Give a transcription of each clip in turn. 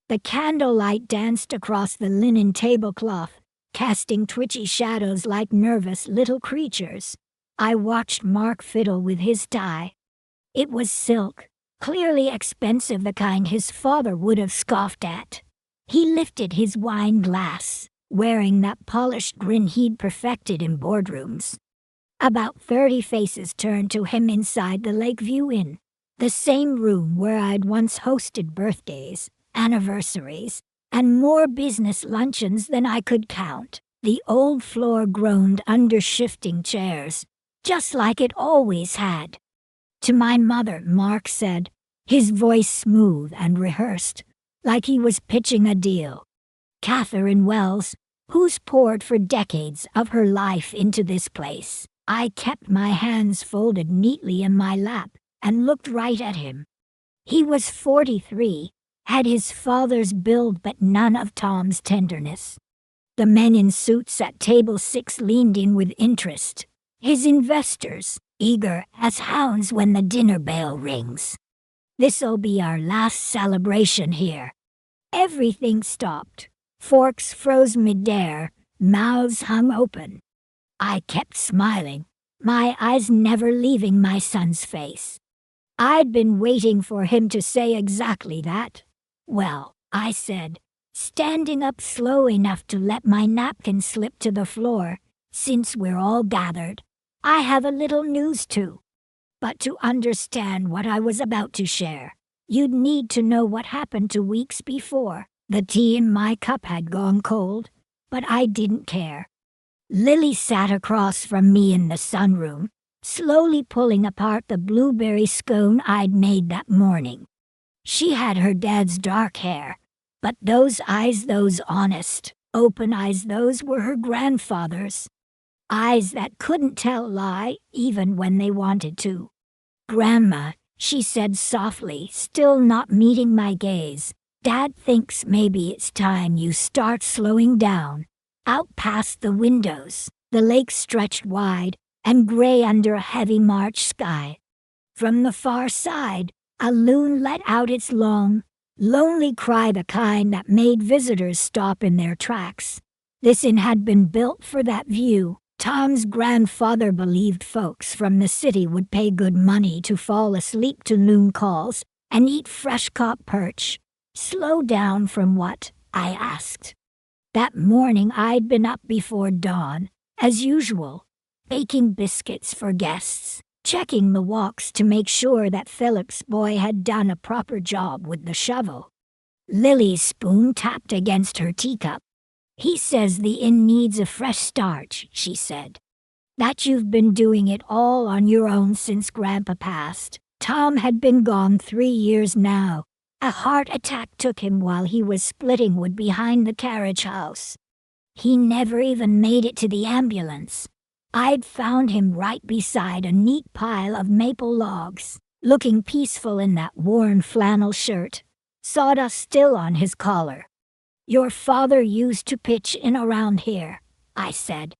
The candlelight danced across the linen tablecloth, casting twitchy shadows like nervous little creatures. I watched Mark fiddle with his tie. It was silk, clearly expensive, the kind his father would have scoffed at. He lifted his wine glass, wearing that polished grin he'd perfected in boardrooms. About 30 faces turned to him inside the Lakeview Inn, the same room where I'd once hosted birthdays, anniversaries, and more business luncheons than I could count. The old floor groaned under shifting chairs, just like it always had. To my mother, Mark said, his voice smooth and rehearsed, like he was pitching a deal. Katherine Wells, who's poured for decades of her life into this place. I kept my hands folded neatly in my lap and looked right at him. He was 43, had his father's build but none of Tom's tenderness. The men in suits at table 6 leaned in with interest, his investors, eager as hounds when the dinner bell rings. This'll be our last celebration here. Everything stopped. Forks froze midair, mouths hung open. I kept smiling, my eyes never leaving my son's face. I'd been waiting for him to say exactly that. Well, I said, standing up slow enough to let my napkin slip to the floor, since we're all gathered, I have a little news too. But to understand what I was about to share, you'd need to know what happened 2 weeks before. The tea in my cup had gone cold, but I didn't care. Lily sat across from me in the sunroom, slowly pulling apart the blueberry scone I'd made that morning. She had her dad's dark hair, but those eyes, those honest, open eyes, those were her grandfather's. Eyes that couldn't tell a lie even when they wanted to. "Grandma," she said softly, still not meeting my gaze, "Dad thinks maybe it's time you start slowing down." Out past the windows, the lake stretched wide and gray under a heavy March sky. From the far side, a loon let out its long, lonely cry, the kind that made visitors stop in their tracks. This inn had been built for that view. Tom's grandfather believed folks from the city would pay good money to fall asleep to loon calls and eat fresh-caught perch. "Slow down from what?" I asked. That morning I'd been up before dawn, as usual, baking biscuits for guests, checking the walks to make sure that Philip's boy had done a proper job with the shovel. Lily's spoon tapped against her teacup. "He says the inn needs a fresh start," she said. "That you've been doing it all on your own since Grandpa passed. Tom had been gone 3 years now. A heart attack took him while he was splitting wood behind the carriage house. He never even made it to the ambulance. I'd found him right beside a neat pile of maple logs, looking peaceful in that worn flannel shirt, sawdust still on his collar. Your father used to pitch in around here," I said.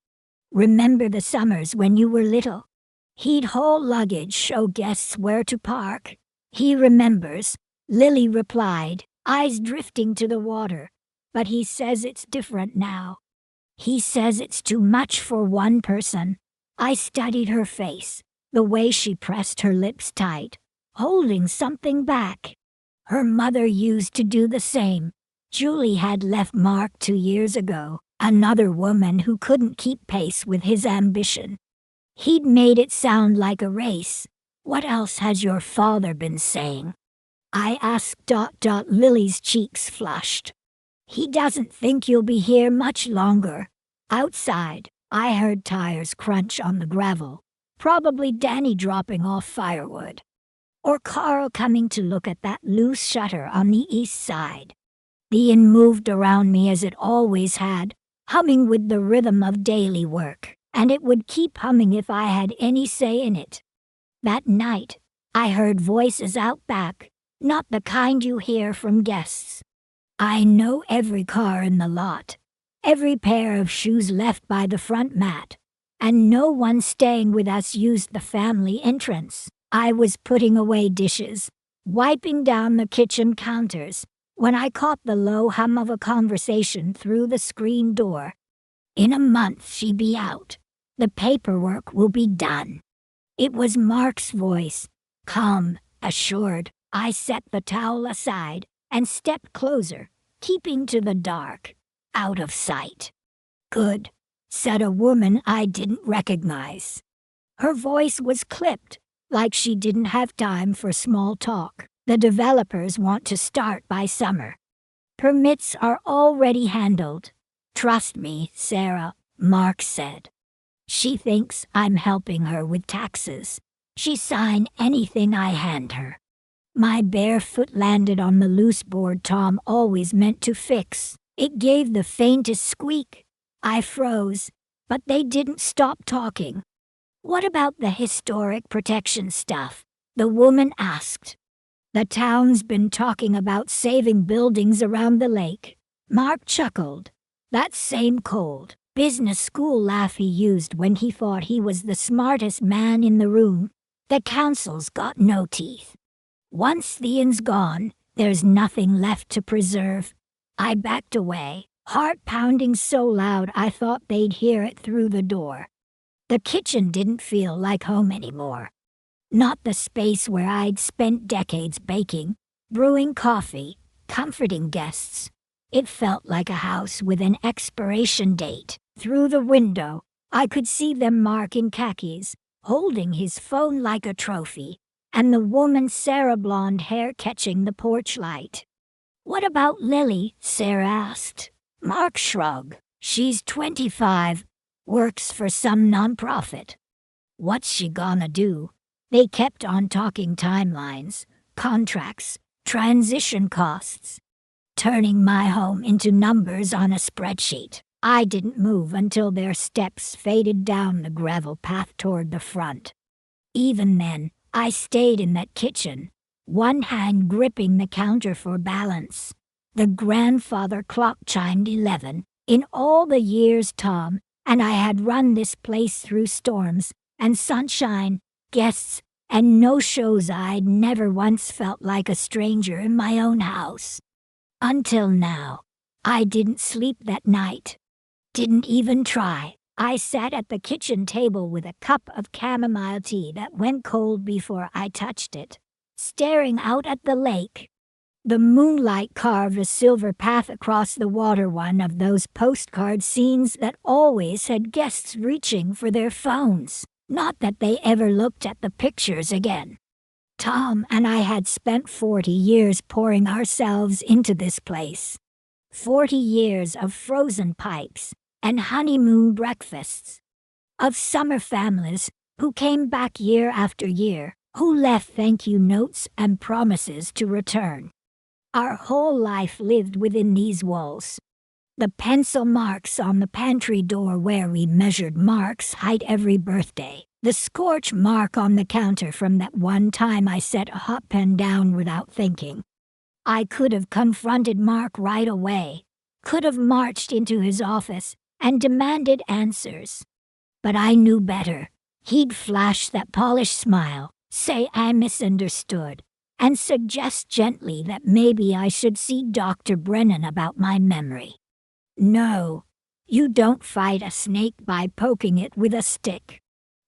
"Remember the summers when you were little? He'd haul luggage, show guests where to park." "He remembers," Lily replied, eyes drifting to the water. "But he says it's different now. He says it's too much for one person." I studied her face, the way she pressed her lips tight, holding something back. Her mother used to do the same. Julie had left Mark 2 years ago, another woman who couldn't keep pace with his ambition. He'd made it sound like a race. "What else has your father been saying?" I asked. Lily's cheeks flushed. "He doesn't think you'll be here much longer." Outside, I heard tires crunch on the gravel, probably Danny dropping off firewood, or Carl coming to look at that loose shutter on the east side. The inn moved around me as it always had, humming with the rhythm of daily work, and it would keep humming if I had any say in it. That night, I heard voices out back, not the kind you hear from guests. I know every car in the lot, every pair of shoes left by the front mat, and no one staying with us used the family entrance. I was putting away dishes, wiping down the kitchen counters, when I caught the low hum of a conversation through the screen door. In a month she'd be out. The paperwork will be done. It was Mark's voice, calm, assured. I set the towel aside and stepped closer, keeping to the dark, out of sight. "Good," said a woman I didn't recognize. Her voice was clipped, like she didn't have time for small talk. "The developers want to start by summer. Permits are already handled." "Trust me, Sarah," Mark said. "She thinks I'm helping her with taxes. She sign anything I hand her." My bare foot landed on the loose board Tom always meant to fix. It gave the faintest squeak. I froze, but they didn't stop talking. "What about the historic protection stuff?" the woman asked. "The town's been talking about saving buildings around the lake." Mark chuckled. That same cold, business school laugh he used when he thought he was the smartest man in the room. "The council's got no teeth. Once the inn's gone, there's nothing left to preserve." I backed away, heart pounding so loud I thought they'd hear it through the door. The kitchen didn't feel like home anymore. Not the space where I'd spent decades baking, brewing coffee, comforting guests. It felt like a house with an expiration date. Through the window, I could see them Mark in khakis, holding his phone like a trophy, and the woman's Sarah blonde hair catching the porch light. "What about Lily?" Sarah asked. Mark shrugged. "She's 25, works for some nonprofit." "What's she gonna do?" They kept on talking timelines, contracts, transition costs, turning my home into numbers on a spreadsheet. I didn't move until their steps faded down the gravel path toward the front. Even then, I stayed in that kitchen, one hand gripping the counter for balance. The grandfather clock chimed 11. In all the years Tom and I had run this place through storms and sunshine, guests, and no-shows, I'd never once felt like a stranger in my own house. Until now. I didn't sleep that night. Didn't even try. I sat at the kitchen table with a cup of chamomile tea that went cold before I touched it, staring out at the lake. The moonlight carved a silver path across the water, one of those postcard scenes that always had guests reaching for their phones. Not that they ever looked at the pictures again. Tom and I had spent 40 years pouring ourselves into this place. 40 years of frozen pipes and honeymoon breakfasts. Of summer families who came back year after year, who left thank you notes and promises to return. Our whole life lived within these walls. The pencil marks on the pantry door where we measured Mark's height every birthday. The scorch mark on the counter from that one time I set a hot pen down without thinking. I could have confronted Mark right away, could have marched into his office and demanded answers. But I knew better. He'd flash that polished smile, say I misunderstood, and suggest gently that maybe I should see Dr. Brennan about my memory. No, you don't fight a snake by poking it with a stick.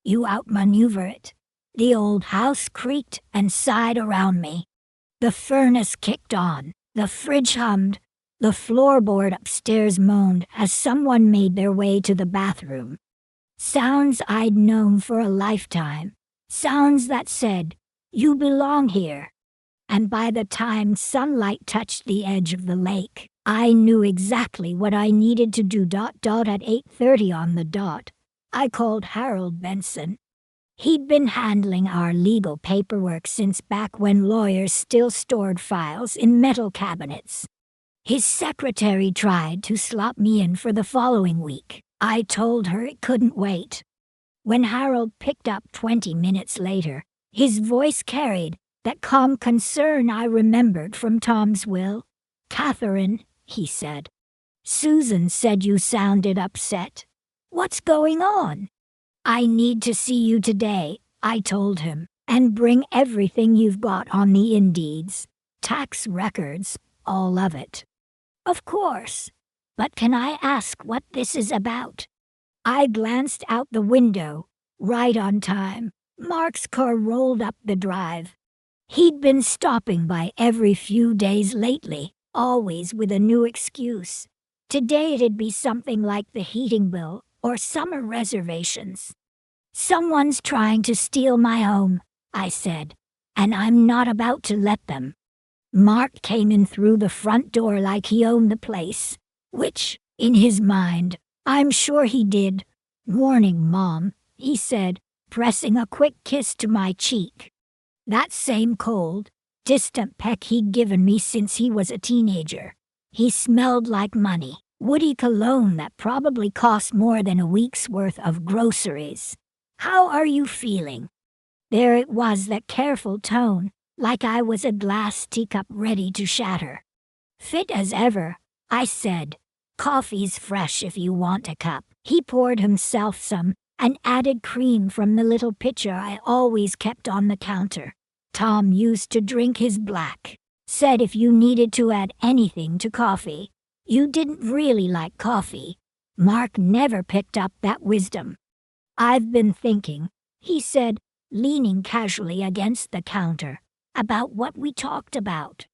You outmaneuver it. The old house creaked and sighed around me. The furnace kicked on, the fridge hummed, the floorboard upstairs moaned as someone made their way to the bathroom. Sounds I'd known for a lifetime, sounds that said, "You belong here." And by the time sunlight touched the edge of the lake, I knew exactly what I needed to do. At 8:30 on the dot, I called Harold Benson. He'd been handling our legal paperwork since back when lawyers still stored files in metal cabinets. His secretary tried to slot me in for the following week. I told her it couldn't wait. When Harold picked up 20 minutes later, his voice carried that calm concern I remembered from Tom's will. "Katherine," he said. "Susan said you sounded upset. What's going on?" "I need to see you today," I told him, "and bring everything you've got on the Indeeds. Tax records, all of it. Of course. But can I ask what this is about? I glanced out the window. Right on time. Mark's car rolled up the drive. He'd been stopping by every few days lately, always with a new excuse. Today it'd be something like the heating bill or summer reservations. Someone's trying to steal my home, I said, and I'm not about to let them. Mark came in through the front door like he owned the place, which, in his mind, I'm sure he did. "Morning, Mom," he said, pressing a quick kiss to my cheek. That same cold, distant peck he'd given me since he was a teenager. He smelled like money, woody cologne that probably cost more than a week's worth of groceries. "How are you feeling?" There it was, that careful tone, like I was a glass teacup ready to shatter. "Fit as ever," I said. "Coffee's fresh if you want a cup." He poured himself some and added cream from the little pitcher I always kept on the counter. Tom used to drink his black. Said if you needed to add anything to coffee, you didn't really like coffee. Mark never picked up that wisdom. "I've been thinking," he said, leaning casually against the counter, "about what we talked about.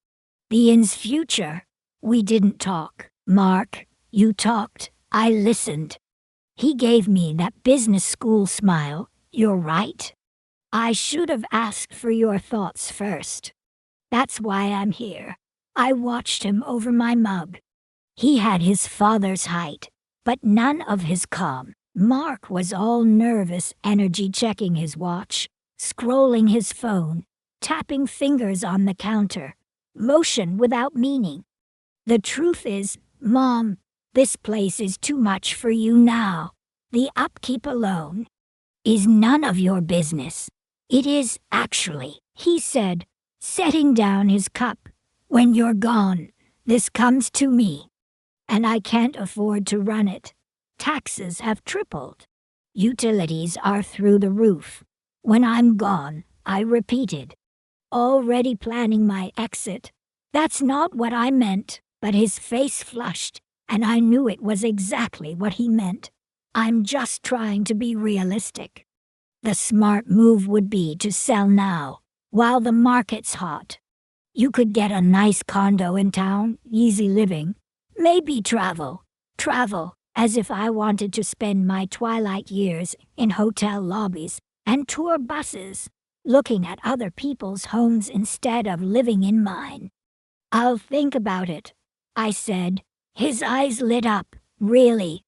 The inn's future." "We didn't talk, Mark. You talked. I listened." He gave me that business school smile. "You're right. I should have asked for your thoughts first. That's why I'm here." I watched him over my mug. He had his father's height, but none of his calm. Mark was all nervous energy, checking his watch, scrolling his phone, tapping fingers on the counter, motion without meaning. "The truth is, Mom, this place is too much for you now. The upkeep alone is none of your business." "It is, actually," he said, setting down his cup. "When you're gone, this comes to me. And I can't afford to run it. Taxes have tripled. Utilities are through the roof. When I'm gone," I repeated, already planning my exit. "That's not what I meant," but his face flushed, and I knew it was exactly what he meant. "I'm just trying to be realistic. The smart move would be to sell now, while the market's hot. You could get a nice condo in town, easy living, maybe travel, as if I wanted to spend my twilight years in hotel lobbies and tour buses, looking at other people's homes instead of living in mine." "I'll think about it," I said. His eyes lit up. "Really?"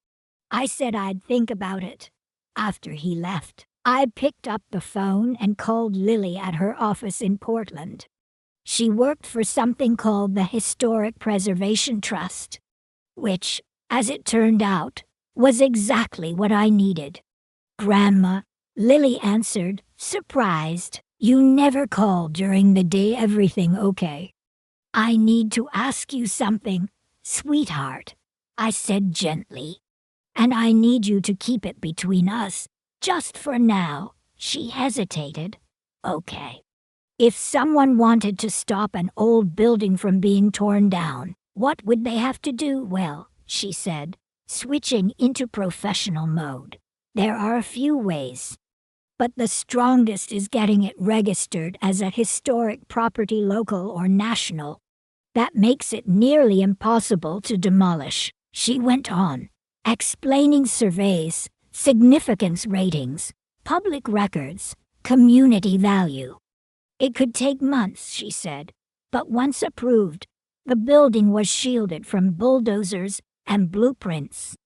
I said I'd think about it. After he left, I picked up the phone and called Lily at her office in Portland. She worked for something called the Historic Preservation Trust, which, as it turned out, was exactly what I needed. "Grandma," Lily answered, surprised. "You never called during the day. Everything okay?" "I need to ask you something, sweetheart," I said gently. "And I need you to keep it between us, just for now." She hesitated. "Okay. If someone wanted to stop an old building from being torn down, what would they have to do?" "Well," she said, switching into professional mode, "there are a few ways. But the strongest is getting it registered as a historic property, local or national. That makes it nearly impossible to demolish," she went on, explaining surveys, significance ratings, public records, community value. "It could take months," she said, "but once approved, the building was shielded from bulldozers and blueprints."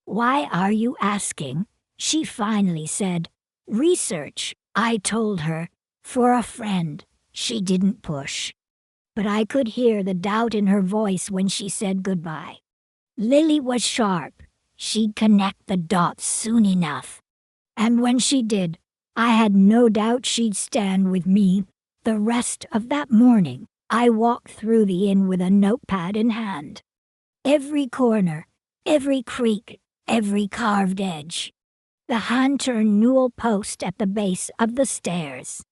"Why are you asking?" she finally said. "Research," I told her, "for a friend." She didn't push, but I could hear the doubt in her voice when she said goodbye. Lily was sharp. She'd connect the dots soon enough. And when she did, I had no doubt she'd stand with me. The rest of that morning, I walked through the inn with a notepad in hand. Every corner, every creak, every carved edge. The hand-turned newel post at the base of the stairs.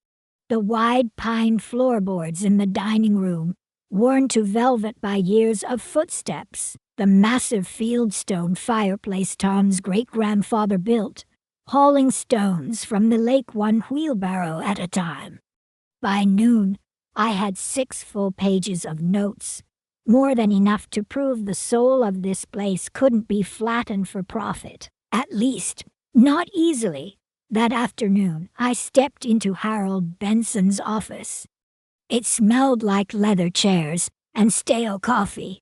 The wide pine floorboards in the dining room. worn to velvet by years of footsteps. The massive fieldstone fireplace Tom's great-grandfather built, hauling stones from the lake one wheelbarrow at a time. By noon, I had 6 full pages of notes, more than enough to prove the soul of this place couldn't be flattened for profit. At least, not easily. That afternoon, I stepped into Harold Benson's office. It smelled like leather chairs and stale coffee.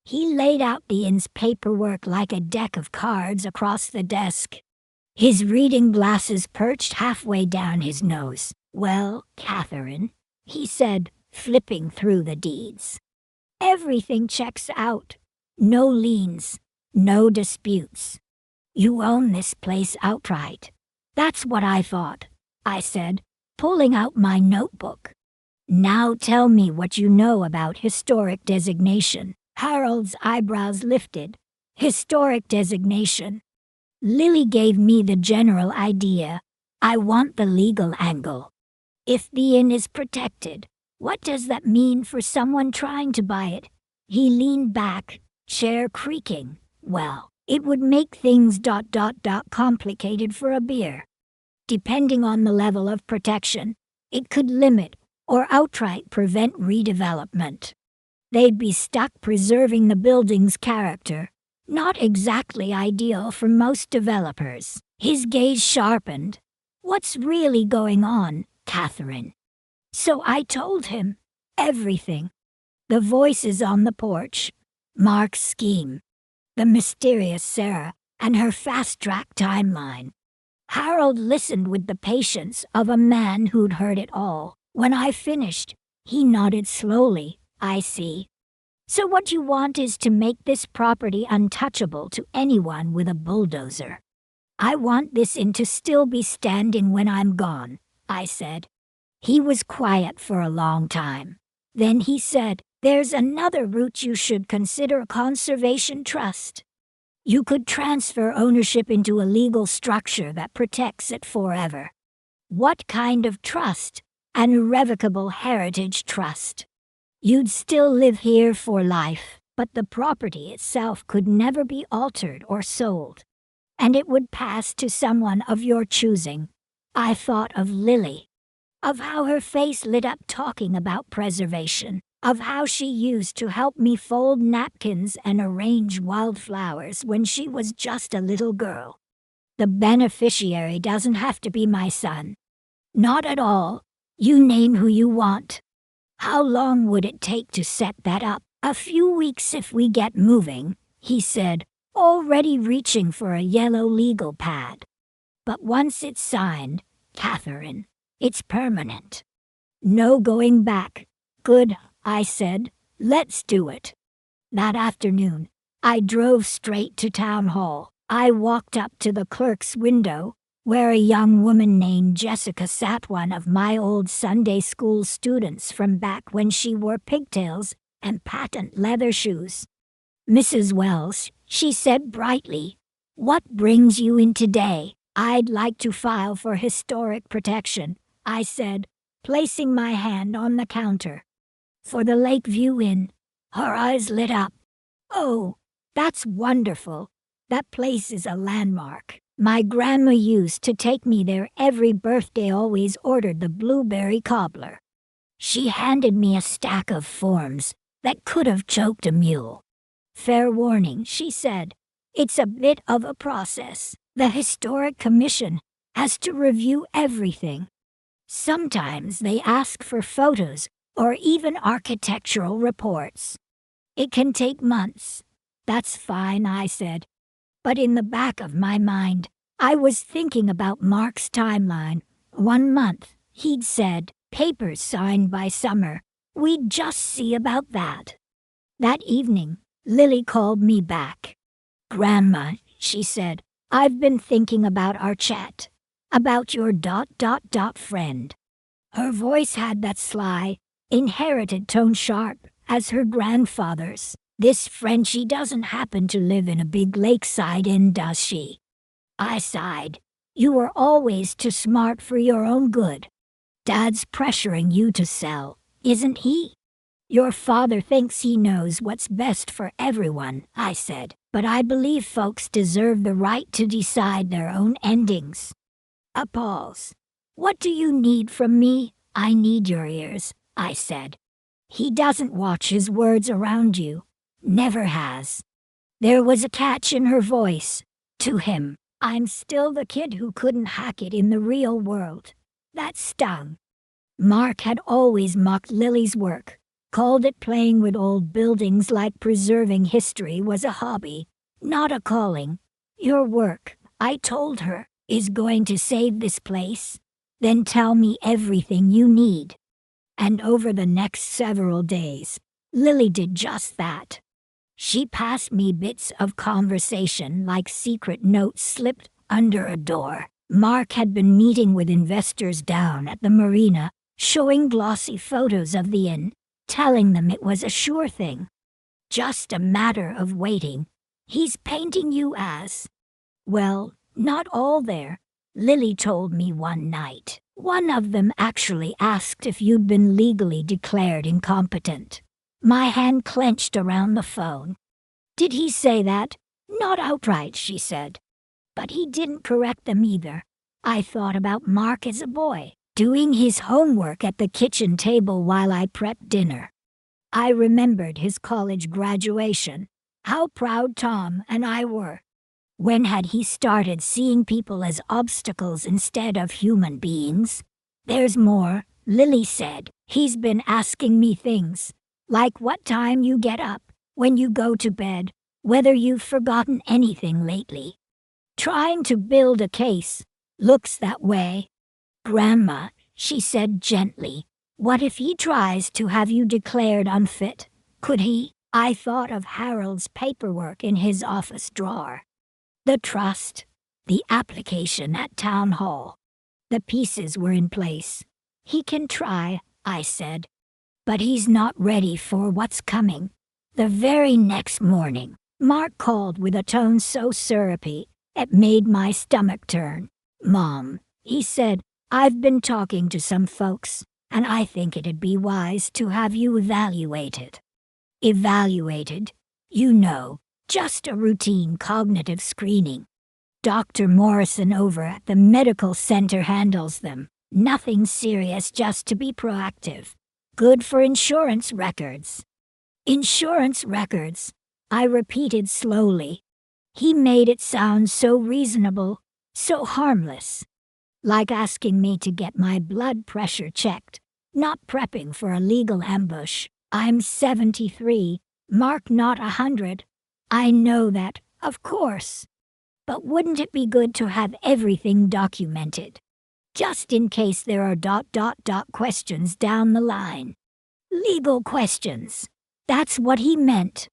He laid out the inn's paperwork like a deck of cards across the desk, his reading glasses perched halfway down his nose. "Well, Katherine," he said, flipping through the deeds. "Everything checks out. No liens, no disputes. You own this place outright." "That's what I thought," I said, pulling out my notebook. "Now tell me what you know about historic designation." Harold's eyebrows lifted. "Historic designation." Lily gave me the general idea. "I want the legal angle. If the inn is protected, what does that mean for someone trying to buy it?" He leaned back, chair creaking. "Well, it would make things complicated for a beer. Depending on the level of protection, it could limit or outright prevent redevelopment. They'd be stuck preserving the building's character. Not exactly ideal for most developers." His gaze sharpened. "What's really going on, Katherine?" So I told him everything. The voices on the porch, Mark's scheme, the mysterious Sarah, and her fast-track timeline. Harold listened with the patience of a man who'd heard it all. When I finished, he nodded slowly. "I see. So what you want is to make this property untouchable to anyone with a bulldozer." "I want this inn to still be standing when I'm gone," I said. He was quiet for a long time. Then he said, "There's another route you should consider: a conservation trust. You could transfer ownership into a legal structure that protects it forever." "What kind of trust?" "An irrevocable heritage trust. You'd still live here for life, but the property itself could never be altered or sold. And it would pass to someone of your choosing." I thought of Lily, of how her face lit up talking about preservation, of how she used to help me fold napkins and arrange wildflowers when she was just a little girl. The beneficiary doesn't have to be my son. Not at all. You name who you want. How long would it take to set that up? "A few weeks if we get moving," he said, already reaching for a yellow legal pad. "But once it's signed, Katherine, it's permanent. No going back." "Good," I said. "Let's do it." That afternoon, I drove straight to town hall. I walked up to the clerk's window, where a young woman named Jessica sat, one of my old Sunday school students from back when she wore pigtails and patent leather shoes. "Mrs. Wells," she said brightly, "what brings you in today?" "I'd like to file for historic protection," I said, placing my hand on the counter. "For the Lakeview Inn." Her eyes lit up. "Oh, that's wonderful. That place is a landmark. My grandma used to take me there every birthday, always ordered the blueberry cobbler." She handed me a stack of forms that could have choked a mule. "Fair warning," she said. "It's a bit of a process. The Historic Commission has to review everything. Sometimes they ask for photos or even architectural reports. It can take months." "That's fine," I said. But in the back of my mind, I was thinking about Mark's timeline. 1 month, he'd said, papers signed by summer. We'd just see about that. That evening, Lily called me back. "Grandma," she said, "I've been thinking about our chat. About your friend." Her voice had that sly, inherited tone, sharp as her grandfather's. "This Frenchie doesn't happen to live in a big lakeside inn, does she?" I sighed. "You were always too smart for your own good. Dad's pressuring you to sell, isn't he?" Your father thinks he knows what's best for everyone, I said, but I believe folks deserve the right to decide their own endings. A pause. What do you need from me? I need your ears, I said. He doesn't watch his words around you. Never has. There was a catch in her voice. To him, I'm still the kid who couldn't hack it in the real world. That stung. Mark had always mocked Lily's work, called it playing with old buildings like preserving history was a hobby, not a calling. Your work, I told her, is going to save this place. Then tell me everything you need. And over the next several days, Lily did just that. She passed me bits of conversation like secret notes slipped under a door. Mark had been meeting with investors down at the marina, showing glossy photos of the inn, telling them it was a sure thing. Just a matter of waiting. He's painting you as... Well, not all there. Lily told me one night. One of them actually asked if you'd been legally declared incompetent. My hand clenched around the phone. Did he say that? Not outright, she said. But he didn't correct them either. I thought about Mark as a boy, doing his homework at the kitchen table while I prepped dinner. I remembered his college graduation, how proud Tom and I were. When had he started seeing people as obstacles instead of human beings? There's more, Lily said. He's been asking me things, like what time you get up, when you go to bed, whether you've forgotten anything lately. Trying to build a case. Looks that way. Grandma, she said gently, what if he tries to have you declared unfit? Could he? I thought of Harold's paperwork in his office drawer. The trust, the application at town hall. The pieces were in place. He can try, I said. But he's not ready for what's coming. The very next morning, Mark called with a tone so syrupy, it made my stomach turn. Mom, he said, I've been talking to some folks, and I think it'd be wise to have you evaluated. Evaluated? You know. Just a routine cognitive screening. Dr. Morrison over at the medical center handles them. Nothing serious, just to be proactive. Good for insurance records. Insurance records, I repeated slowly. He made it sound so reasonable, so harmless. Like asking me to get my blood pressure checked, not prepping for a legal ambush. I'm 73, Mark not 100. I know that, of course. But wouldn't it be good to have everything documented? Just in case there are questions down the line. Legal questions. That's what he meant.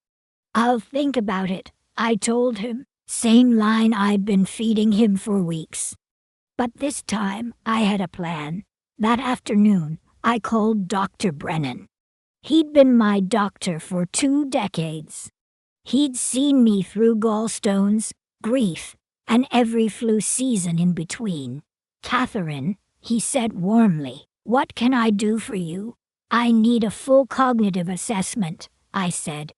I'll think about it, I told him. Same line I'd been feeding him for weeks. But this time, I had a plan. That afternoon, I called Dr. Brennan. He'd been my doctor for 2 decades. He'd seen me through gallstones, grief, and every flu season in between. Katherine, he said warmly, what can I do for you? I need a full cognitive assessment, I said.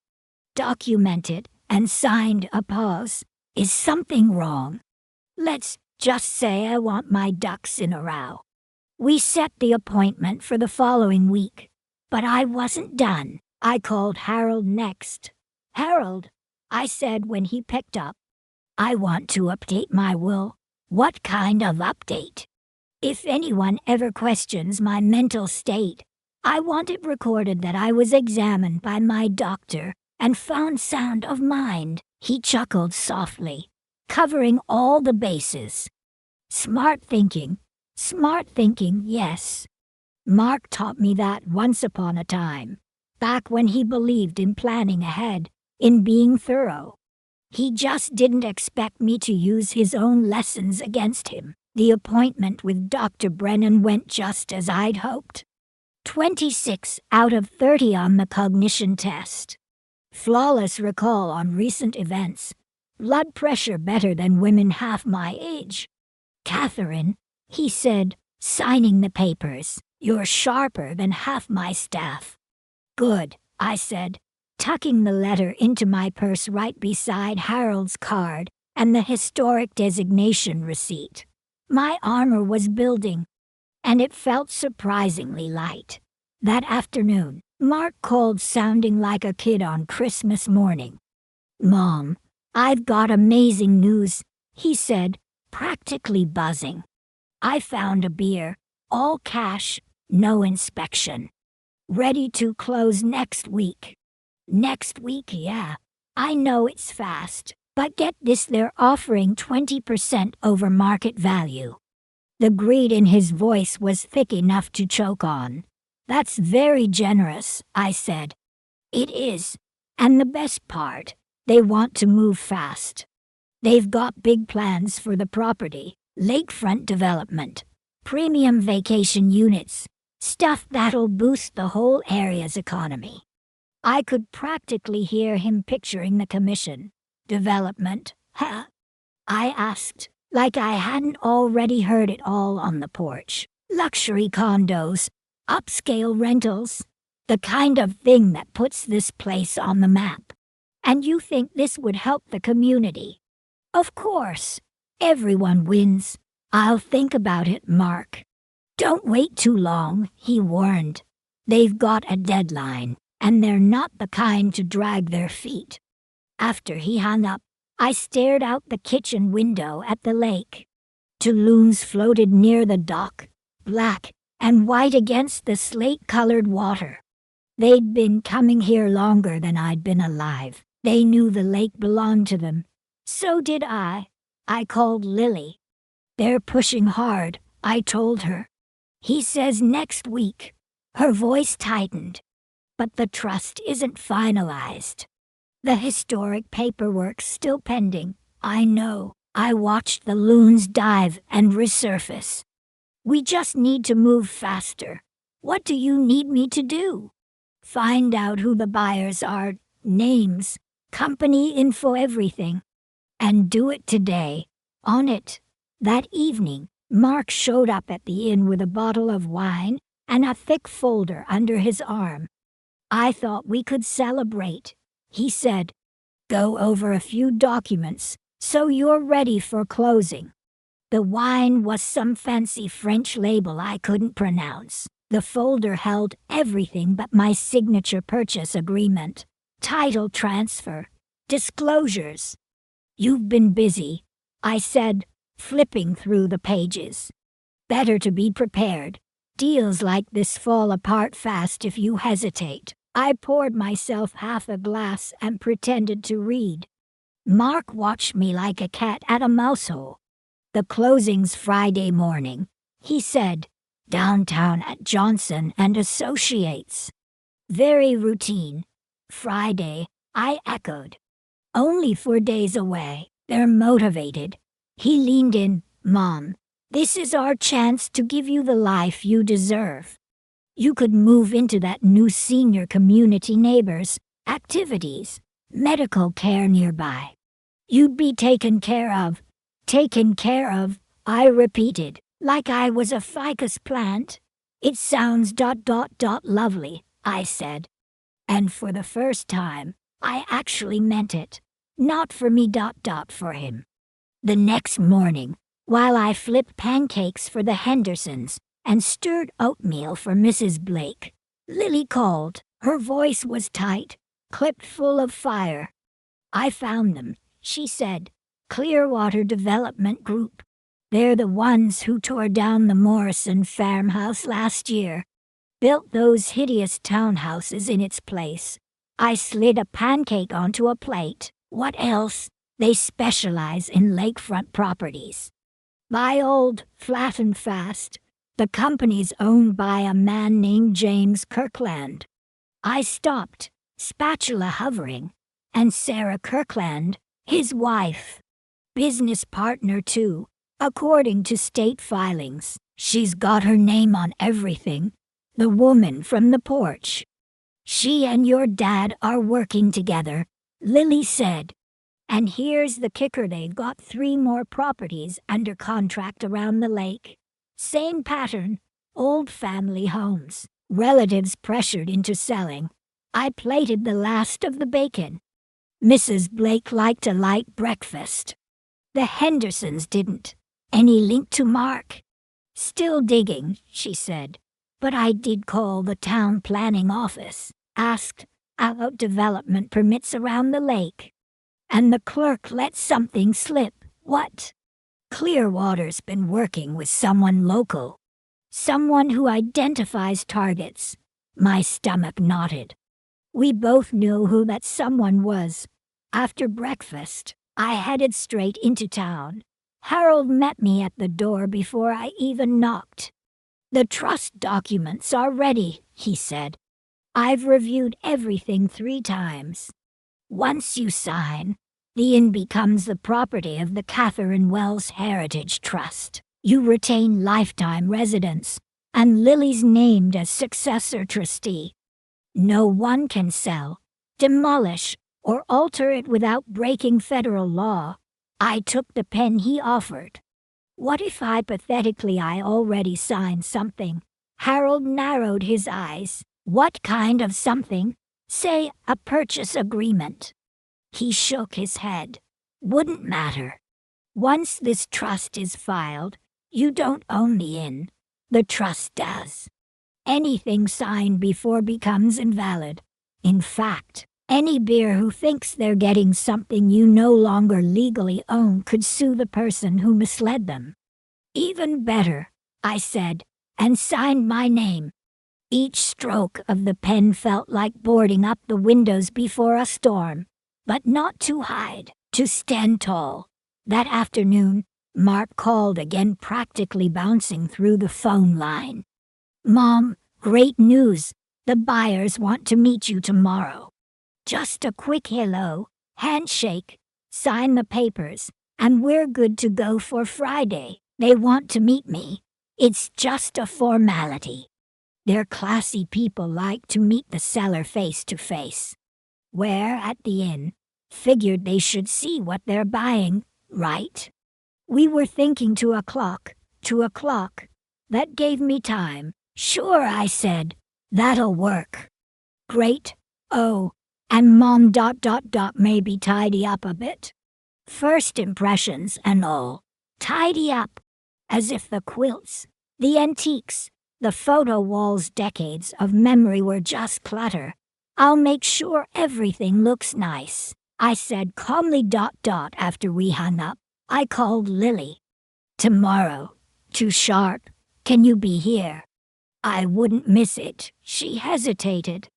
Documented and signed. A pause. Is something wrong? Let's just say I want my ducks in a row. We set the appointment for the following week. But I wasn't done. I called Harold next. Harold, I said when he picked up. I want to update my will. What kind of update? If anyone ever questions my mental state, I want it recorded that I was examined by my doctor and found sound of mind. He chuckled softly, covering all the bases. Smart thinking, yes. Mark taught me that once upon a time, back when he believed in planning ahead, in being thorough. He just didn't expect me to use his own lessons against him. The appointment with Dr. Brennan went just as I'd hoped. 26 out of 30 on the cognition test. Flawless recall on recent events. Blood pressure better than women half my age. Katherine, he said, signing the papers, you're sharper than half my staff. Good, I said, tucking the letter into my purse right beside Harold's card and the historic designation receipt. My armor was building, and it felt surprisingly light. That afternoon, Mark called sounding like a kid on Christmas morning. "Mom, I've got amazing news," he said, practically buzzing. "I found a beer, all cash, no inspection. Ready to close next week." Next week, yeah. I know it's fast, but get this, they're offering 20% over market value. The greed in his voice was thick enough to choke on. "That's very generous," I said. "It is. And the best part, they want to move fast. They've got big plans for the property, lakefront development, premium vacation units, stuff that'll boost the whole area's economy." I could practically hear him picturing the commission. "Development, huh?" I asked, like I hadn't already heard it all on the porch. "Luxury condos, upscale rentals, the kind of thing that puts this place on the map. And you think this would help the community?" "Of course. Everyone wins. I'll think about it, Mark." "Don't wait too long," he warned. "They've got a deadline, and they're not the kind to drag their feet." After he hung up, I stared out the kitchen window at the lake. Two loons floated near the dock, black and white against the slate-colored water. They'd been coming here longer than I'd been alive. They knew the lake belonged to them. So did I. I called Lily. "They're pushing hard," I told her. "He says next week." Her voice tightened. "But the trust isn't finalized. The historic paperwork's still pending." "I know." I watched the loons dive and resurface. "We just need to move faster." "What do you need me to do?" "Find out who the buyers are, names, company info, everything. And do it today." On it. That evening, Mark showed up at the inn with a bottle of wine and a thick folder under his arm. "I thought we could celebrate," he said. "Go over a few documents, so you're ready for closing." The wine was some fancy French label I couldn't pronounce. The folder held everything but my signature purchase agreement, title transfer, disclosures. "You've been busy," I said, flipping through the pages. "Better to be prepared. Deals like this fall apart fast if you hesitate." I poured myself half a glass and pretended to read. Mark watched me like a cat at a mousehole. "The closing's Friday morning," he said. "Downtown at Johnson and Associates." "Very routine." "Friday," I echoed. "Only 4 days away. They're motivated." He leaned in. "Mom, this is our chance to give you the life you deserve. You could move into that new senior community, neighbors, activities, medical care nearby. You'd be taken care of." "Taken care of," I repeated, like I was a ficus plant. "It sounds ... lovely," I said. And for the first time, I actually meant it. Not for me ... for him. The next morning, while I flipped pancakes for the Hendersons and stirred oatmeal for Mrs. Blake, Lily called. Her voice was tight, clipped full of fire. "I found them," she said. "Clearwater Development Group. They're the ones who tore down the Morrison farmhouse last year. Built those hideous townhouses in its place." I slid a pancake onto a plate. "What else?" "They specialize in lakefront properties. Buy old, flat and fast. The company's owned by a man named James Kirkland." I stopped, spatula hovering. "And Sarah Kirkland, his wife. Business partner too, according to state filings. She's got her name on everything. The woman from the porch." "She and your dad are working together," Lily said. "And here's the kicker, they've got 3 more properties under contract around the lake. Same pattern, old family homes, relatives pressured into selling. I plated the last of the bacon. Mrs. Blake liked a light breakfast. The Hendersons didn't. Any link to Mark? Still digging, she said. But I did call the town planning office, asked about development permits around the lake. And the clerk let something slip. What? Clearwater's been working with someone local. Someone who identifies targets. My stomach knotted. We both knew who that someone was. After breakfast, I headed straight into town. Harold met me at the door before I even knocked. The trust documents are ready, he said. I've reviewed everything 3 times. Once you sign, the inn becomes the property of the Katherine Wells Heritage Trust. You retain lifetime residence, and Lily's named as successor trustee. No one can sell, demolish, or alter it without breaking federal law. I took the pen he offered. What if hypothetically I already signed something? Harold narrowed his eyes. What kind of something? Say, a purchase agreement. He shook his head. Wouldn't matter. Once this trust is filed, you don't own the inn. The trust does. Anything signed before becomes invalid. In fact, any beer who thinks they're getting something you no longer legally own could sue the person who misled them. Even better, I said, and signed my name. Each stroke of the pen felt like boarding up the windows before a storm, but not to hide, to stand tall. That afternoon, Mark called again, practically bouncing through the phone line. Mom, great news. The buyers want to meet you tomorrow. Just a quick hello, handshake, sign the papers, and we're good to go for Friday. They want to meet me. It's just a formality. They're classy people, like to meet the seller face to face. We're at the inn. Figured they should see what they're buying, right? We were thinking 2 o'clock. 2 o'clock. That gave me time. Sure, I said. That'll work. Great. Oh, and Mom ... maybe tidy up a bit. First impressions and all. Tidy up. As if the quilts, the antiques, the photo walls, decades of memory were just clutter. I'll make sure everything looks nice, I said calmly. After we hung up, I called Lily. Tomorrow. Too sharp. Can you be here? I wouldn't miss it. She hesitated.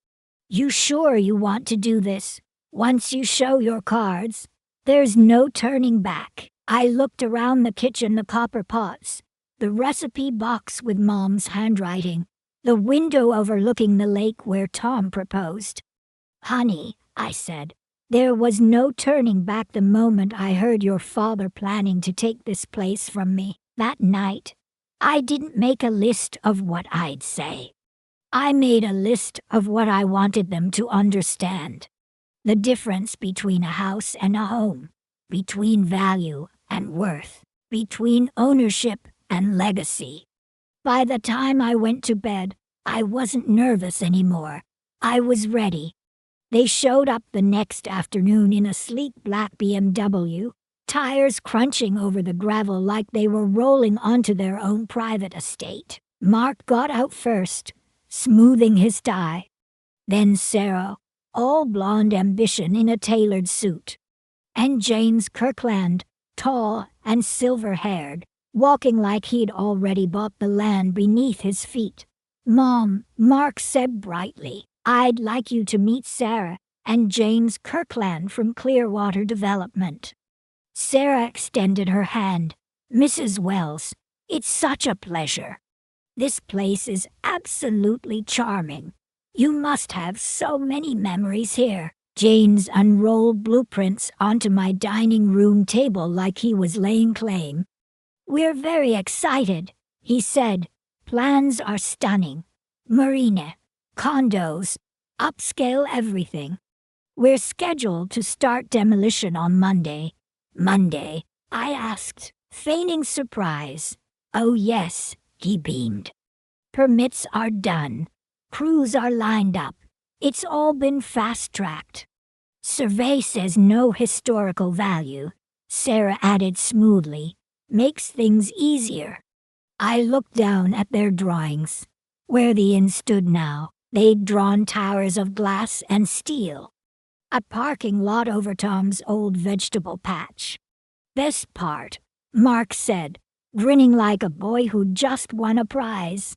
You sure you want to do this? Once you show your cards, there's no turning back. I looked around the kitchen, the copper pots, the recipe box with Mom's handwriting, the window overlooking the lake where Tom proposed. Honey, I said, there was no turning back the moment I heard your father planning to take this place from me. That night, I didn't make a list of what I'd say. I made a list of what I wanted them to understand. The difference between a house and a home, between value and worth, between ownership and legacy. By the time I went to bed, I wasn't nervous anymore. I was ready. They showed up the next afternoon in a sleek black BMW, tires crunching over the gravel like they were rolling onto their own private estate. Mark got out first, smoothing his tie. Then Sarah, all blonde ambition in a tailored suit. And James Kirkland, tall and silver-haired, walking like he'd already bought the land beneath his feet. Mom, Mark said brightly, I'd like you to meet Sarah and James Kirkland from Clearwater Development. Sarah extended her hand. Mrs. Wells, it's such a pleasure. This place is absolutely charming. You must have so many memories here. James unrolled blueprints onto my dining room table like he was laying claim. We're very excited, he said. Plans are stunning. Marina, condos, upscale everything. We're scheduled to start demolition on Monday. Monday? I asked, feigning surprise. Oh yes, he beamed. Permits are done. Crews are lined up. It's all been fast-tracked. Survey says no historical value, Sarah added smoothly. Makes things easier. I looked down at their drawings. Where the inn stood now, they'd drawn towers of glass and steel. A parking lot over Tom's old vegetable patch. Best part, Mark said, grinning like a boy who'd just won a prize,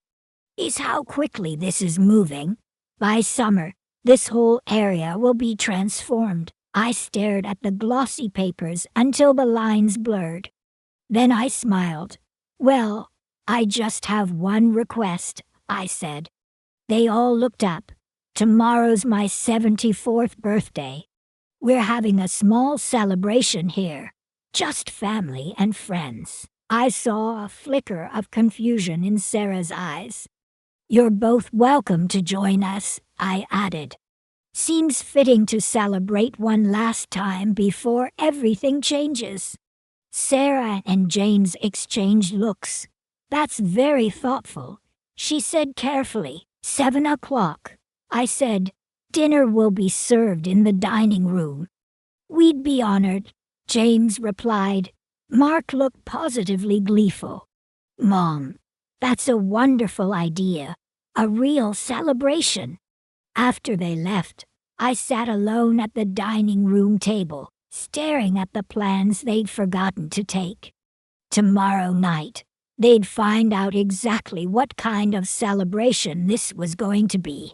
is how quickly this is moving. By summer, this whole area will be transformed. I stared at the glossy papers until the lines blurred. Then I smiled. Well, I just have one request, I said. They all looked up. Tomorrow's my 74th birthday. We're having a small celebration here. Just family and friends. I saw a flicker of confusion in Sarah's eyes. You're both welcome to join us, I added. Seems fitting to celebrate one last time before everything changes. Sarah and James exchanged looks. That's very thoughtful, she said carefully. 7 o'clock, I said. Dinner will be served in the dining room. We'd be honored, James replied. Mark looked positively gleeful. Mom, that's a wonderful idea. A real celebration. After they left, I sat alone at the dining room table, staring at the plans they'd forgotten to take. Tomorrow night, they'd find out exactly what kind of celebration this was going to be.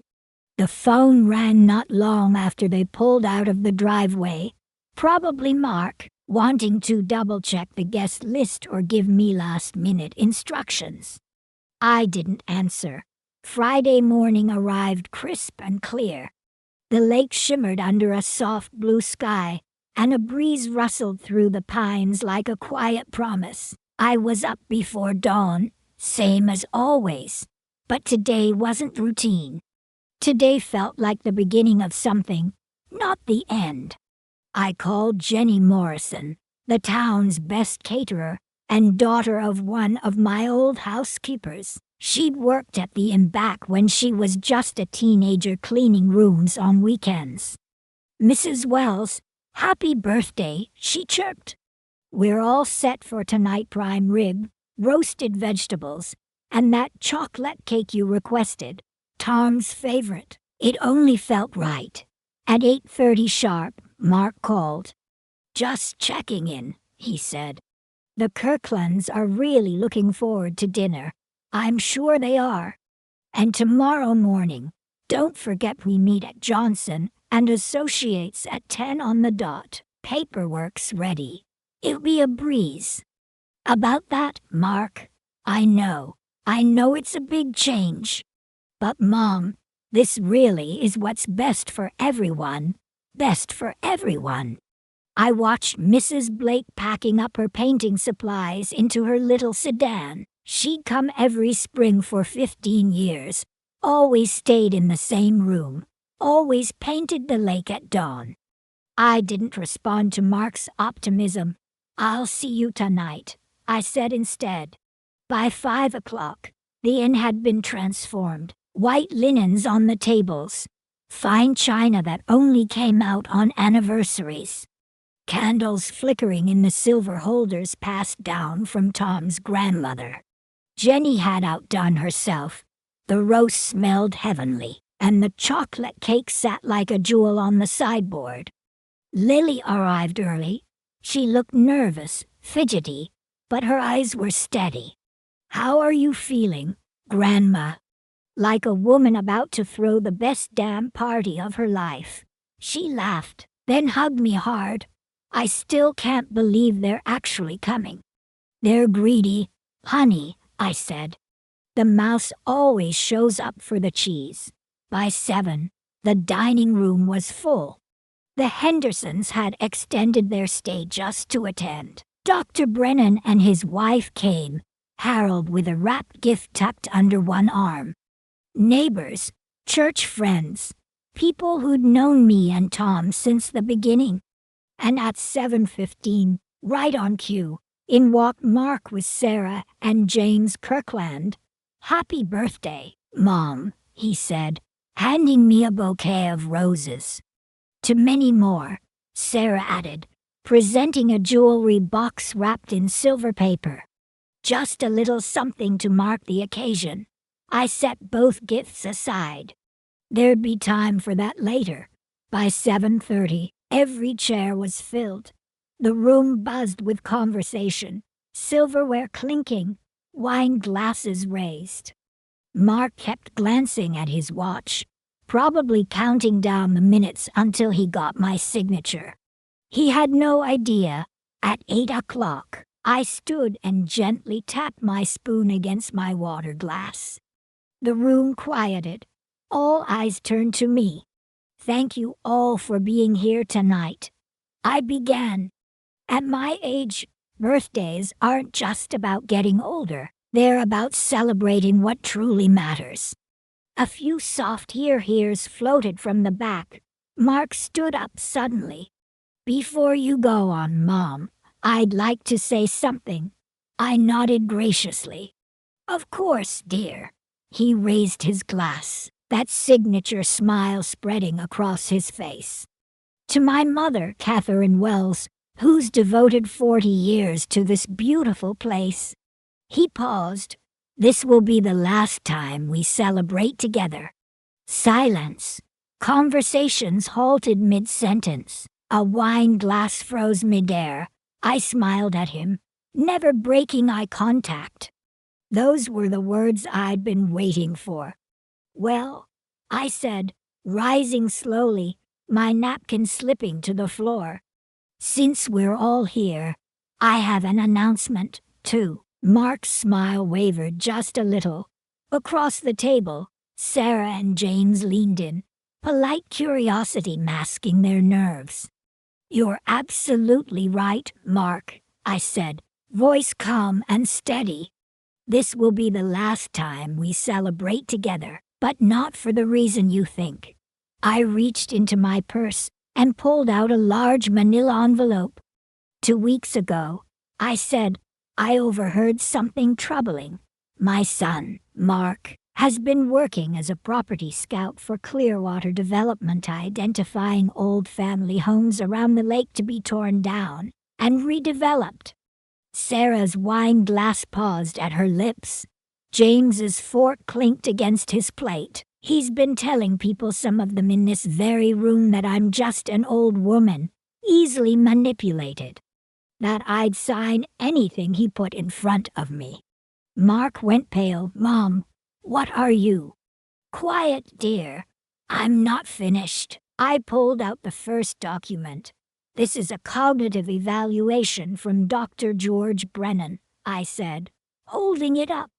The phone rang not long after they pulled out of the driveway. Probably Mark, wanting to double-check the guest list or give me last-minute instructions. I didn't answer. Friday morning arrived crisp and clear. The lake shimmered under a soft blue sky, and a breeze rustled through the pines like a quiet promise. I was up before dawn, same as always, but today wasn't routine. Today felt like the beginning of something, not the end. I called Jenny Morrison, the town's best caterer, and daughter of one of my old housekeepers. She'd worked at the inn back when she was just a teenager cleaning rooms on weekends. Mrs. Wells, happy birthday, she chirped. We're all set for tonight: prime rib, roasted vegetables, and that chocolate cake you requested, Tom's favorite. It only felt right. At 8:30 sharp, Mark called. Just checking in, he said. The Kirklands are really looking forward to dinner. I'm sure they are. And tomorrow morning, don't forget we meet at Johnson and Associates at 10 on the dot. Paperwork's ready. It'll be a breeze. About that, Mark, I know it's a big change. But Mom, this really is what's best for everyone. Best for everyone. I watched Mrs. Blake packing up her painting supplies into her little sedan. She'd come every spring for 15 years, always stayed in the same room, always painted the lake at dawn. I didn't respond to Mark's optimism. I'll see you tonight, I said instead. By 5 o'clock, the inn had been transformed. White linens on the tables, fine china that only came out on anniversaries, candles flickering in the silver holders passed down from Tom's grandmother. Jenny had outdone herself. The roast smelled heavenly, and the chocolate cake sat like a jewel on the sideboard. Lily arrived early. She looked nervous, fidgety, but her eyes were steady. How are you feeling, Grandma? Like a woman about to throw the best damn party of her life. She laughed, then hugged me hard. I still can't believe they're actually coming. They're greedy, honey, I said. The mouse always shows up for the cheese. By 7, the dining room was full. The Hendersons had extended their stay just to attend. Dr. Brennan and his wife came, Harold with a wrapped gift tucked under one arm. Neighbors, church friends, people who'd known me and Tom since the beginning. And at 7:15, right on cue, in walked Mark with Sarah and James Kirkland. Happy birthday, Mom, he said. handing me a bouquet of roses. To many more, Sarah added, presenting a jewelry box wrapped in silver paper. Just a little something to mark the occasion. I set both gifts aside. There'd be time for that later. By 7:30, every chair was filled. The room buzzed with conversation, silverware clinking, wine glasses raised. Mark kept glancing at his watch, probably counting down the minutes until he got my signature. He had no idea. At 8 o'clock, I stood and gently tapped my spoon against my water glass. The room quieted. All eyes turned to me. Thank you all for being here tonight. I began. At my age, birthdays aren't just about getting older. They're about celebrating what truly matters. A few soft hears floated from the back. Mark stood up suddenly. Before you go on, Mom, I'd like to say something. I nodded graciously. Of course, dear. He raised his glass, that signature smile spreading across his face. To my mother, Katherine Wells, who's devoted 40 years to this beautiful place. He paused. This will be the last time we celebrate together. Silence. Conversations halted mid-sentence. A wine glass froze midair. I smiled at him, never breaking eye contact. Those were the words I'd been waiting for. Well, I said, rising slowly, my napkin slipping to the floor. Since we're all here, I have an announcement, too. Mark's smile wavered just a little. Across the table, Sarah and James leaned in, polite curiosity masking their nerves. You're absolutely right, Mark, I said, voice calm and steady. This will be the last time we celebrate together, but not for the reason you think. I reached into my purse and pulled out a large manila envelope. 2 weeks ago, I said, I overheard something troubling. My son, Mark, has been working as a property scout for Clearwater Development, identifying old family homes around the lake to be torn down and redeveloped. Sarah's wine glass paused at her lips. James's fork clinked against his plate. He's been telling people, some of them in this very room, that I'm just an old woman, easily manipulated. That I'd sign anything he put in front of me. Mark went pale. Mom, what are you? Quiet, dear. I'm not finished. I pulled out the first document. This is a cognitive evaluation from Dr. George Brennan, I said, holding it up.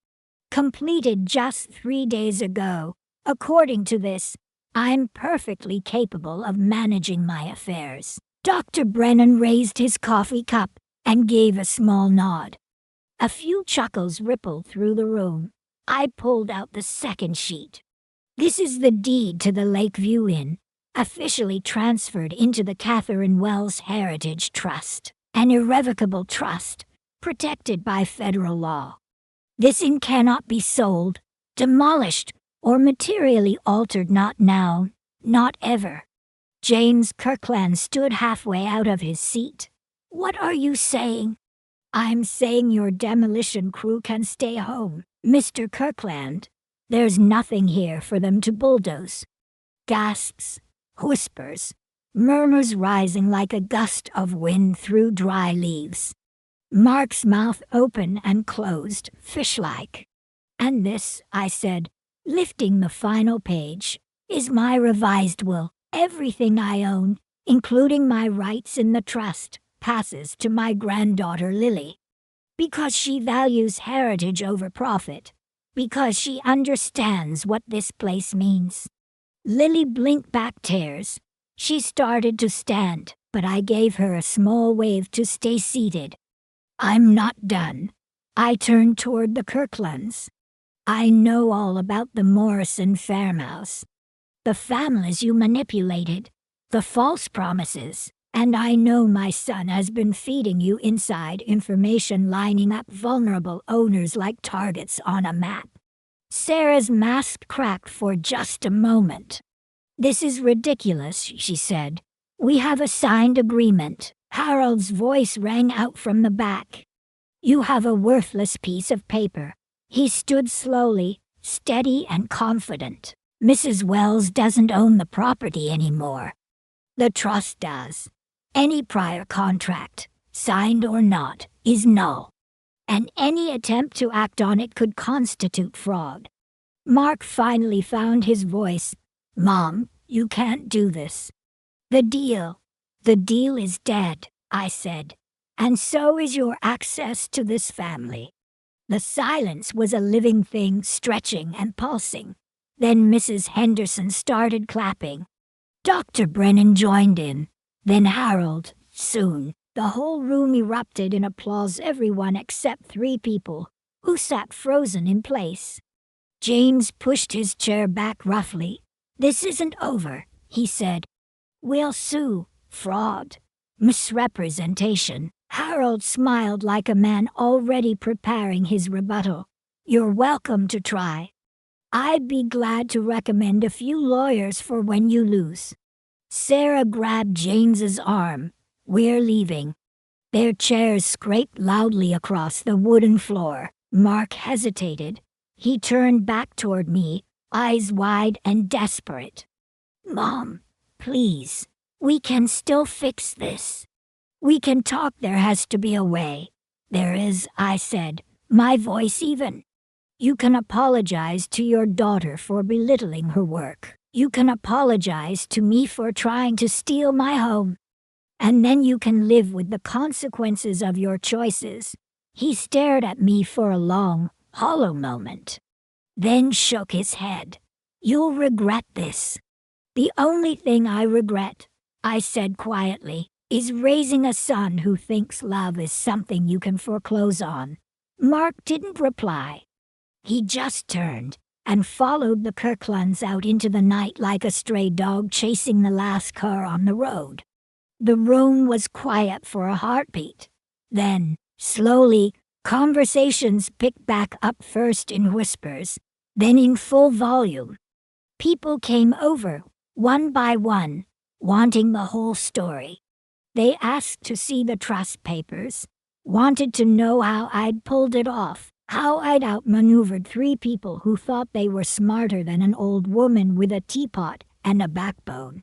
Completed just 3 days ago. According to this, I'm perfectly capable of managing my affairs. Dr. Brennan raised his coffee cup and gave a small nod. A few chuckles rippled through the room. I pulled out the second sheet. This is the deed to the Lakeview Inn, officially transferred into the Katherine Wells Heritage Trust, an irrevocable trust, protected by federal law. This inn cannot be sold, demolished, or materially altered, not now, not ever. James Kirkland stood halfway out of his seat. What are you saying? I'm saying your demolition crew can stay home, Mr. Kirkland. There's nothing here for them to bulldoze. Gasps, whispers, murmurs rising like a gust of wind through dry leaves. Mark's mouth opened and closed, fish-like. And this, I said, lifting the final page, is my revised will. Everything I own, including my rights in the trust, passes to my granddaughter Lily. Because she values heritage over profit. Because she understands what this place means. Lily blinked back tears. She started to stand, but I gave her a small wave to stay seated. I'm not done. I turned toward the Kirklands. I know all about the Morrison farmhouse. The families you manipulated, the false promises, and I know my son has been feeding you inside information, lining up vulnerable owners like targets on a map. Sarah's mask cracked for just a moment. "This is ridiculous," she said. "We have a signed agreement." Harold's voice rang out from the back. "You have a worthless piece of paper." He stood slowly, steady and confident. "Mrs. Wells doesn't own the property anymore. The trust does. Any prior contract, signed or not, is null, and any attempt to act on it could constitute fraud." Mark finally found his voice. "Mom, you can't do this." The deal is dead," I said, "and so is your access to this family." The silence was a living thing, stretching and pulsing. Then Mrs. Henderson started clapping. Dr. Brennan joined in. Then Harold. Soon, the whole room erupted in applause, everyone except 3 people, who sat frozen in place. James pushed his chair back roughly. "This isn't over," he said. "We'll sue. Fraud. Misrepresentation." Harold smiled like a man already preparing his rebuttal. "You're welcome to try. I'd be glad to recommend a few lawyers for when you lose." Sarah grabbed James's arm. "We're leaving." Their chairs scraped loudly across the wooden floor. Mark hesitated. He turned back toward me, eyes wide and desperate. "Mom, please. We can still fix this. We can talk. There has to be a way." "There is," I said, my voice even. "You can apologize to your daughter for belittling her work. You can apologize to me for trying to steal my home. And then you can live with the consequences of your choices." He stared at me for a long, hollow moment, then shook his head. "You'll regret this." "The only thing I regret," I said quietly, "is raising a son who thinks love is something you can foreclose on." Mark didn't reply. He just turned and followed the Kirklands out into the night like a stray dog chasing the last car on the road. The room was quiet for a heartbeat. Then, slowly, conversations picked back up, first in whispers, then in full volume. People came over, one by one, wanting the whole story. They asked to see the trust papers, wanted to know how I'd pulled it off, how I'd outmaneuvered 3 people who thought they were smarter than an old woman with a teapot and a backbone.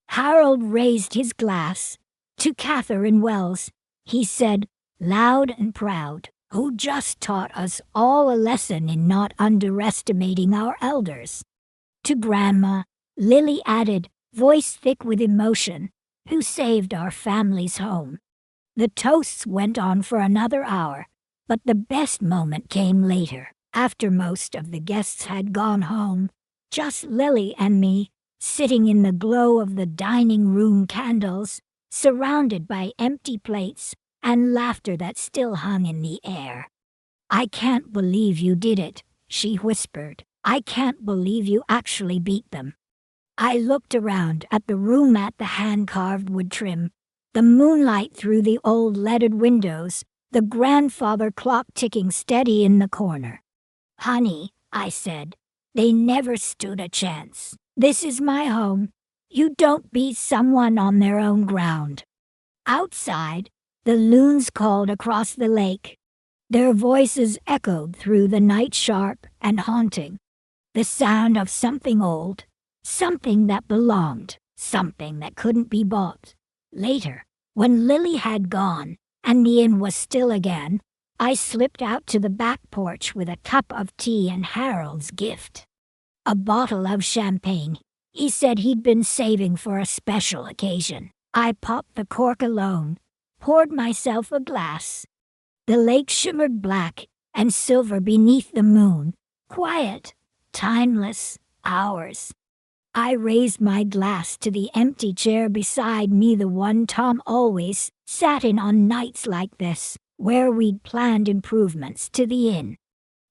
Harold raised his glass. "To Katherine Wells," he said, loud and proud, "who just taught us all a lesson in not underestimating our elders." "To Grandma," Lily added, voice thick with emotion, "who saved our family's home." The toasts went on for another hour, but the best moment came later, after most of the guests had gone home. Just Lily and me, sitting in the glow of the dining room candles, surrounded by empty plates and laughter that still hung in the air. "I can't believe you did it," she whispered. "I can't believe you actually beat them." I looked around at the room, at the hand-carved wood trim, the moonlight through the old leaded windows, the grandfather clock ticking steady in the corner. "Honey," I said, "they never stood a chance. This is my home. You don't beat someone on their own ground." Outside, the loons called across the lake. Their voices echoed through the night, sharp and haunting. The sound of something old, something that belonged, something that couldn't be bought. Later, when Lily had gone and the inn was still again, I slipped out to the back porch with a cup of tea and Harold's gift. A bottle of champagne. He said he'd been saving for a special occasion. I popped the cork alone, poured myself a glass. The lake shimmered black and silver beneath the moon. Quiet, timeless, hours. I raised my glass to the empty chair beside me, the one Tom always sat in on nights like this, where we'd planned improvements to the inn,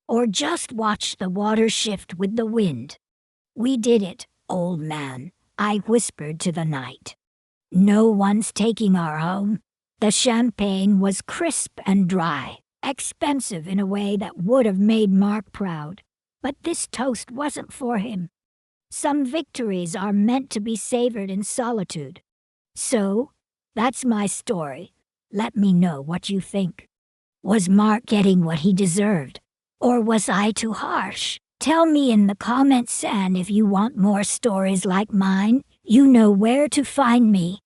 or just watched the water shift with the wind. "We did it, old man," I whispered to the night. "No one's taking our home." The champagne was crisp and dry, expensive in a way that would have made Mark proud. But this toast wasn't for him. Some victories are meant to be savored in solitude. So, that's my story. Let me know what you think. Was Mark getting what he deserved? Or was I too harsh? Tell me in the comments, and if you want more stories like mine, you know where to find me.